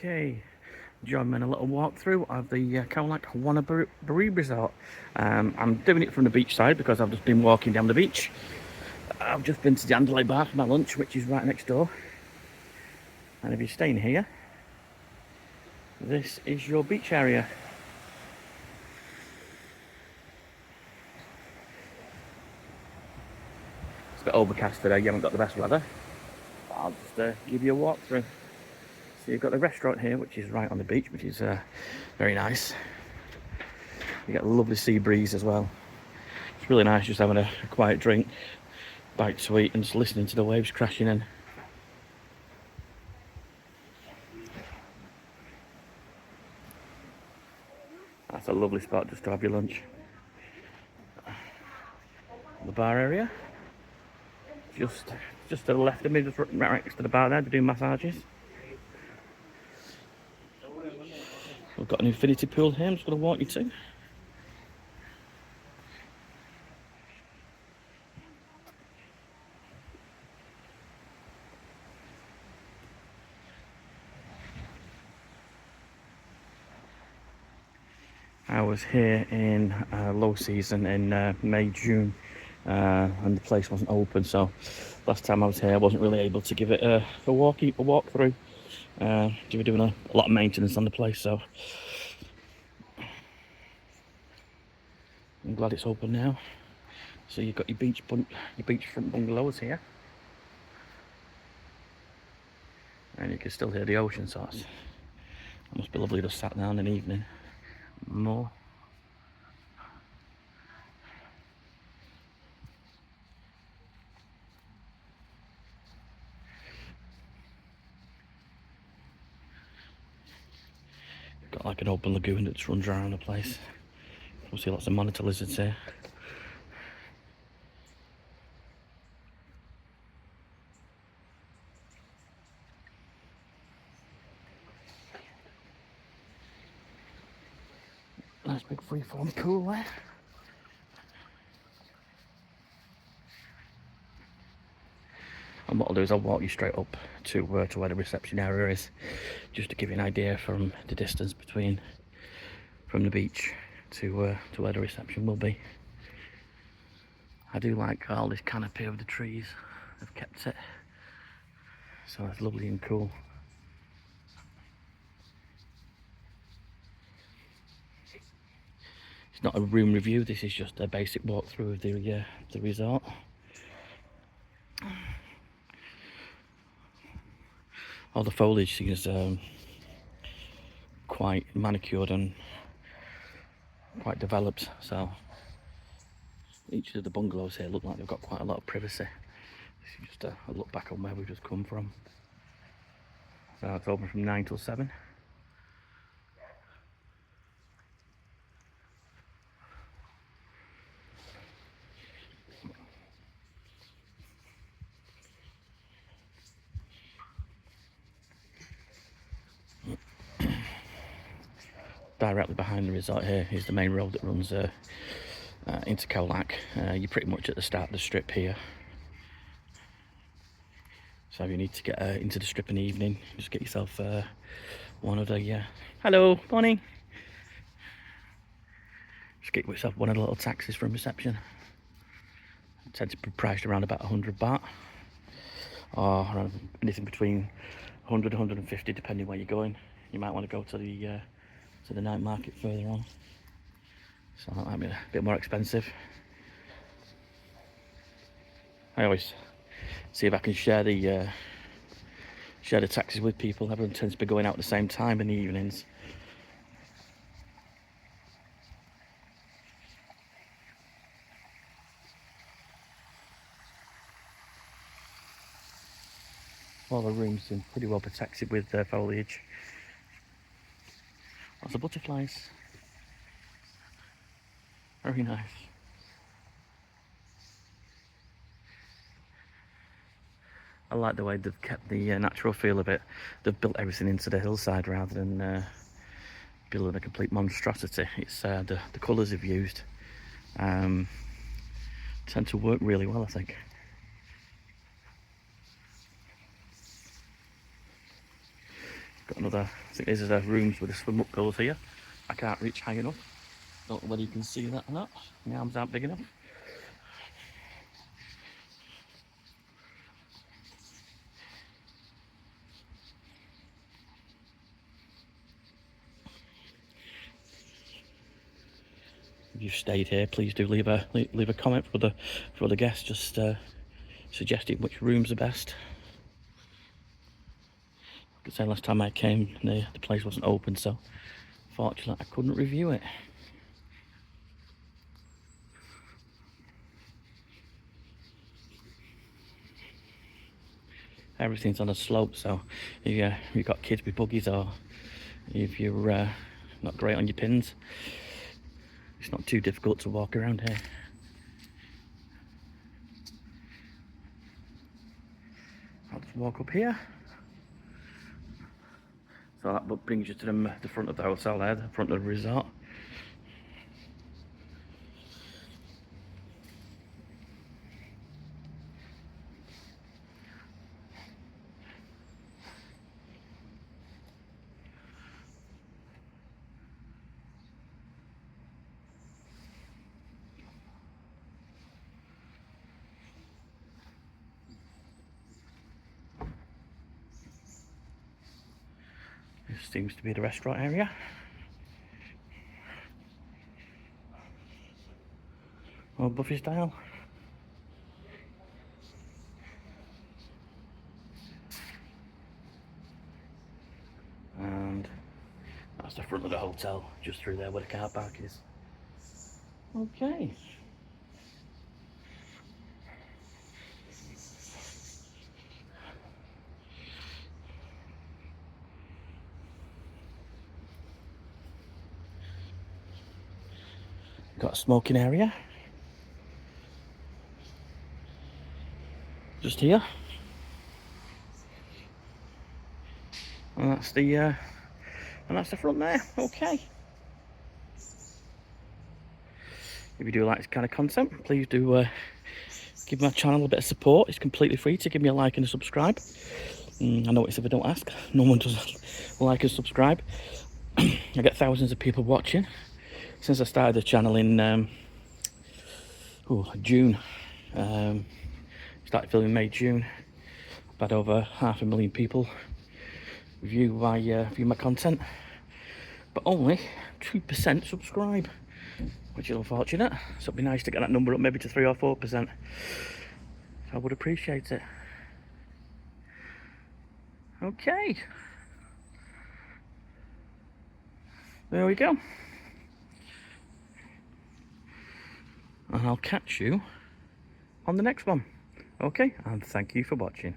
Okay, join me in a little walkthrough of the Khao Lak Wanaburee Resort. I'm doing it from the beach side because I've just been walking down the beach. I've just been to the Andalay Bar for my lunch, which is right next door. And if you're staying here, this is your beach area. It's a bit overcast today, you haven't got the best weather. But I'll just give you a walkthrough. So you've got the restaurant here, which is right on the beach, which is very nice. You get a lovely sea breeze as well. It's really nice just having a quiet drink, bite to eat, and just listening to the waves crashing in. That's a lovely spot just to have your lunch. The bar area, just to the left of me, just right next to the bar there, to do massages. We've got an infinity pool here I'm just going to walk you to. I was here in low season in May, June, and the place wasn't open, so last time I was here I wasn't really able to give it a walk through. They were doing a lot of maintenance on the place, so I'm glad it's open now. So you've got your beachfront bungalows here, and you can still hear the ocean, so it must be lovely to sat down in the evening. More. Got like an open lagoon that just runs around the place. We'll see lots of monitor lizards here. Nice big freeform pool there. And what I'll do is I'll walk you straight up to where the reception area is, just to give you an idea from the distance from the beach to where the reception will be. I do like all this canopy of the trees. I've kept it, so it's lovely and cool. It's not a room review. This is just a basic walkthrough of the resort. All the foliage is quite manicured and quite developed, so each of the bungalows here look like they've got quite a lot of privacy. This is just a look back on where we've just come from. So it's open from 9 till 7. Directly behind the resort here is the main road that runs into Khao Lak. You're pretty much at the start of the strip here. So if you need to get into the strip in the evening, just get yourself one of the... Hello, morning. Just get yourself one of the little taxis from reception. It tends to be priced around about 100 baht. Or around anything between 100 150 depending where you're going. You might want to go to the night market further on. So that might be a bit more expensive. I always see if I can share the taxis with people. Everyone tends to be going out at the same time in the evenings. All the rooms seem pretty well protected with foliage. Lots of butterflies. Very nice. I like the way they've kept the natural feel of it. They've built everything into the hillside rather than building a complete monstrosity. It's the colours they've used tend to work really well, I think. Got another, I think these are the rooms with the swim up pools here. I can't reach high enough. Don't know whether you can see that or not. My arms aren't big enough. If you've stayed here, please do leave a comment for the guests, just suggesting which rooms are best. Like I said, last time I came, the place wasn't open, so fortunately I couldn't review it. Everything's on a slope, so if you've got kids with buggies, or if you're not great on your pins, it's not too difficult to walk around here. I'll just walk up here. So that brings you to the front of the hotel there, the front of the resort. This seems to be the restaurant area. Or buffet style. And that's the front of the hotel, just through there where the car park is. Okay. Got a smoking area. Just here. And that's the front there. Okay. If you do like this kind of content, please do give my channel a bit of support. It's completely free to give me a like and a subscribe. I notice if I don't ask, no one does like and subscribe. I get thousands of people watching since I started the channel in June. Started filming May, June. I've had over 500,000 people view my content, but only 2% subscribe, which is unfortunate. So it'd be nice to get that number up maybe to 3 or 4%. I would appreciate it. Okay, there we go. And I'll catch you on the next one. Okay, and thank you for watching.